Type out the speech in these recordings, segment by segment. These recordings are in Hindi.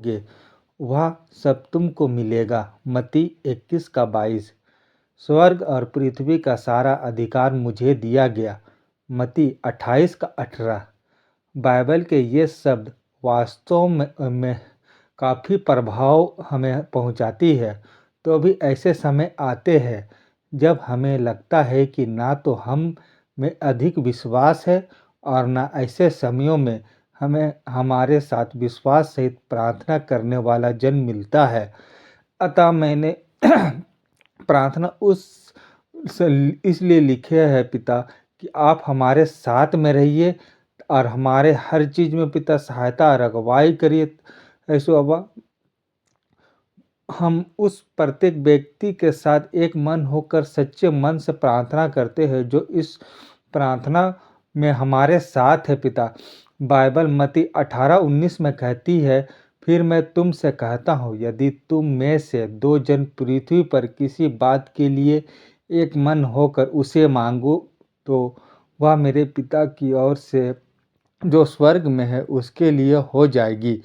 पाओगे, वह सब तुमको मिलेगा। मत्ती 21 का 22। स्वर्ग और पृथ्वी का सारा अधिकार मुझे दिया गया। मत्ती 28 का 18। बाइबल के ये शब्द वास्तव में काफ़ी प्रभाव हमें पहुंचाती है। तो भी ऐसे समय आते हैं जब हमें लगता है कि ना तो हम में अधिक विश्वास है और ना ऐसे समयों में हमें हमारे साथ विश्वास सहित प्रार्थना करने वाला जन मिलता है। अतः मैंने प्रार्थना इसलिए लिखे है पिता कि आप हमारे साथ में रहिए और हमारे हर चीज़ में पिता सहायता और अगुवाई करिए। ऐसो अब्बा, हम उस प्रत्येक व्यक्ति के साथ एक मन होकर सच्चे मन से प्रार्थना करते हैं जो इस प्रार्थना में हमारे साथ है पिता। बाइबल मत्ती 18:19 में कहती है, फिर मैं तुमसे कहता हूँ, यदि तुम में से 2 जन पृथ्वी पर किसी बात के लिए एक मन होकर उसे मांगो तो वह मेरे पिता की ओर से जो स्वर्ग में है उसके लिए हो जाएगी।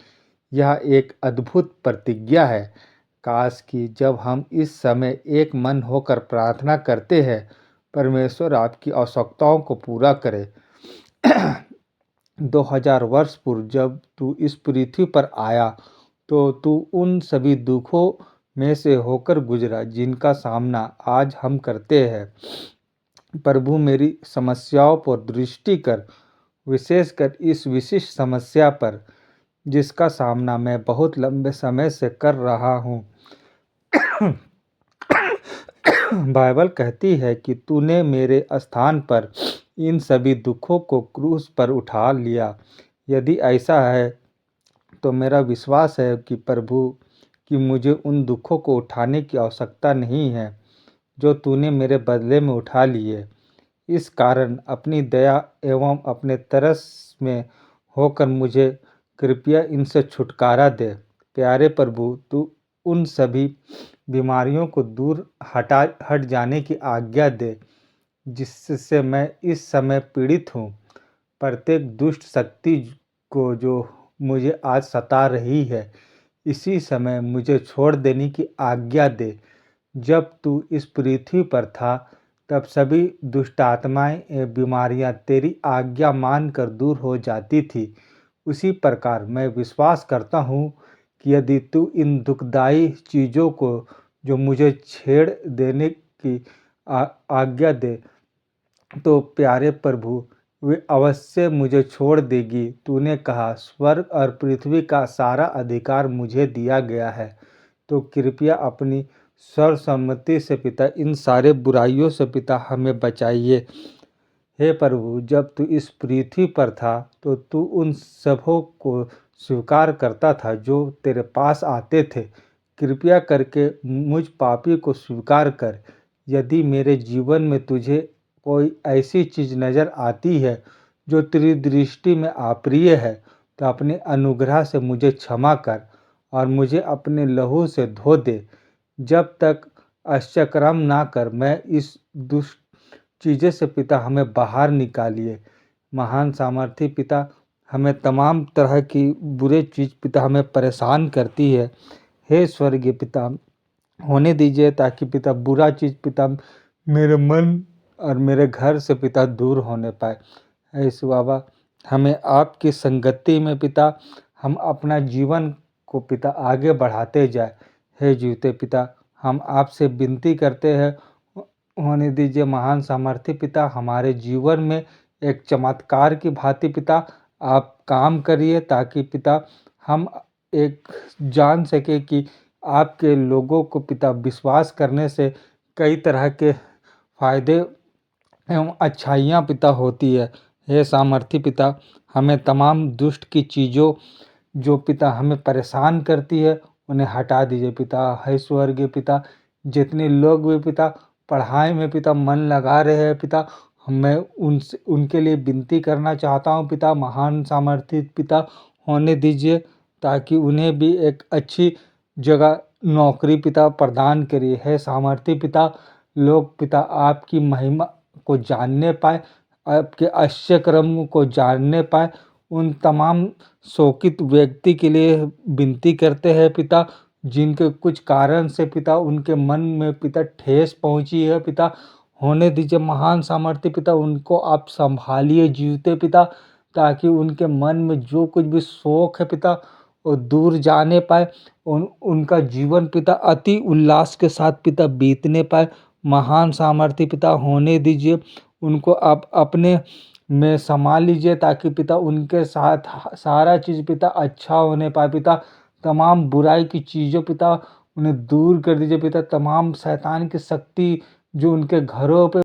यह एक अद्भुत प्रतिज्ञा है। काश कि जब हम इस समय एक मन होकर प्रार्थना करते हैं, परमेश्वर आपकी आवश्यकताओं को पूरा करे। 2000 वर्ष पूर्व जब तू इस पृथ्वी पर आया तो तू उन सभी दुखों में से होकर गुजरा जिनका सामना आज हम करते हैं। प्रभु, मेरी समस्याओं पर दृष्टि कर, विशेषकर इस विशिष्ट समस्या पर जिसका सामना मैं बहुत लंबे समय से कर रहा हूँ। बाइबल कहती है कि तूने मेरे स्थान पर इन सभी दुखों को क्रूस पर उठा लिया। यदि ऐसा है तो मेरा विश्वास है कि प्रभु कि मुझे उन दुखों को उठाने की आवश्यकता नहीं है जो तूने मेरे बदले में उठा लिए। इस कारण अपनी दया एवं अपने तरस में होकर मुझे कृपया इनसे छुटकारा दे। प्यारे प्रभु, तू उन सभी बीमारियों को दूर हट जाने की आज्ञा दे जिससे मैं इस समय पीड़ित हूँ। प्रत्येक दुष्ट शक्ति को जो मुझे आज सता रही है, इसी समय मुझे छोड़ देने की आज्ञा दे। जब तू इस पृथ्वी पर था तब सभी दुष्टात्माएं बीमारियां तेरी आज्ञा मानकर दूर हो जाती थी। उसी प्रकार मैं विश्वास करता हूँ कि यदि तू इन दुखदाई चीज़ों को जो मुझे छेड़ देने की आज्ञा दे तो प्यारे प्रभु वे अवश्य मुझे छोड़ देगी। तूने कहा, स्वर्ग और पृथ्वी का सारा अधिकार मुझे दिया गया है। तो कृपया अपनी सर्वसम्मति से पिता इन सारे बुराइयों से पिता हमें बचाइए। हे प्रभु, जब तू इस पृथ्वी पर था तो तू उन सबों को स्वीकार करता था जो तेरे पास आते थे। कृपया करके मुझ पापी को स्वीकार कर। यदि मेरे जीवन में तुझे कोई ऐसी चीज़ नज़र आती है जो तेरी दृष्टि में अप्रिय है तो अपने अनुग्रह से मुझे क्षमा कर और मुझे अपने लहू से धो दे। जब तक अश्चक्रम ना कर मैं इस दुष्ट चीज़ें से पिता हमें बाहर निकालिए। महान सामर्थी पिता, हमें तमाम तरह की बुरे चीज़ पिता हमें परेशान करती है। हे स्वर्गीय पिता, होने दीजिए ताकि पिता बुरा चीज़ पिता मेरे मन और मेरे घर से पिता दूर होने पाए। ऐसे बाबा, हमें आपकी संगति में पिता हम अपना जीवन को पिता आगे बढ़ाते जाए। हे जीवते पिता, हम आपसे विनती करते हैं, होने दीजिए महान सामर्थी पिता, हमारे जीवन में एक चमत्कार की भांति पिता आप काम करिए ताकि पिता हम एक जान सके कि आपके लोगों को पिता विश्वास करने से कई तरह के फायदे एवं अच्छाइयाँ पिता होती है। हे सामर्थी पिता, हमें तमाम दुष्ट की चीज़ों जो पिता हमें परेशान करती है उन्हें हटा दीजिए पिता। हे स्वर्गीय पिता, जितने लोग भी पिता पढ़ाई में पिता मन लगा रहे हैं पिता, मैं उनके लिए विनती करना चाहता हूँ पिता। महान सामर्थी पिता, होने दीजिए ताकि उन्हें भी एक अच्छी जगह नौकरी पिता प्रदान करिए। है सामर्थी पिता, लोग पिता आपकी महिमा को जानने पाए, आपके आश्चर्य कर्म को जानने पाए, उन तमाम शोकित व्यक्ति के लिए विनती करते हैं पिता, जिनके कुछ कारण से पिता उनके मन में पिता ठेस पहुँची है पिता। होने दीजिए महान सामर्थ्य पिता, उनको आप सँभालिए जीविते पिता, ताकि उनके मन में जो कुछ भी शोक है पिता वो दूर जाने पाए। उनका जीवन पिता अति उल्लास के साथ पिता बीतने पाए। महान सामर्थ्य पिता होने दीजिए, उनको आप अपने में समा लीजिए, ताकि पिता उनके साथ सारा चीज़ पिता अच्छा होने पाए पिता। तमाम बुराई की चीज़ों पिता उन्हें दूर कर दीजिए पिता। तमाम शैतान की शक्ति जो उनके घरों पे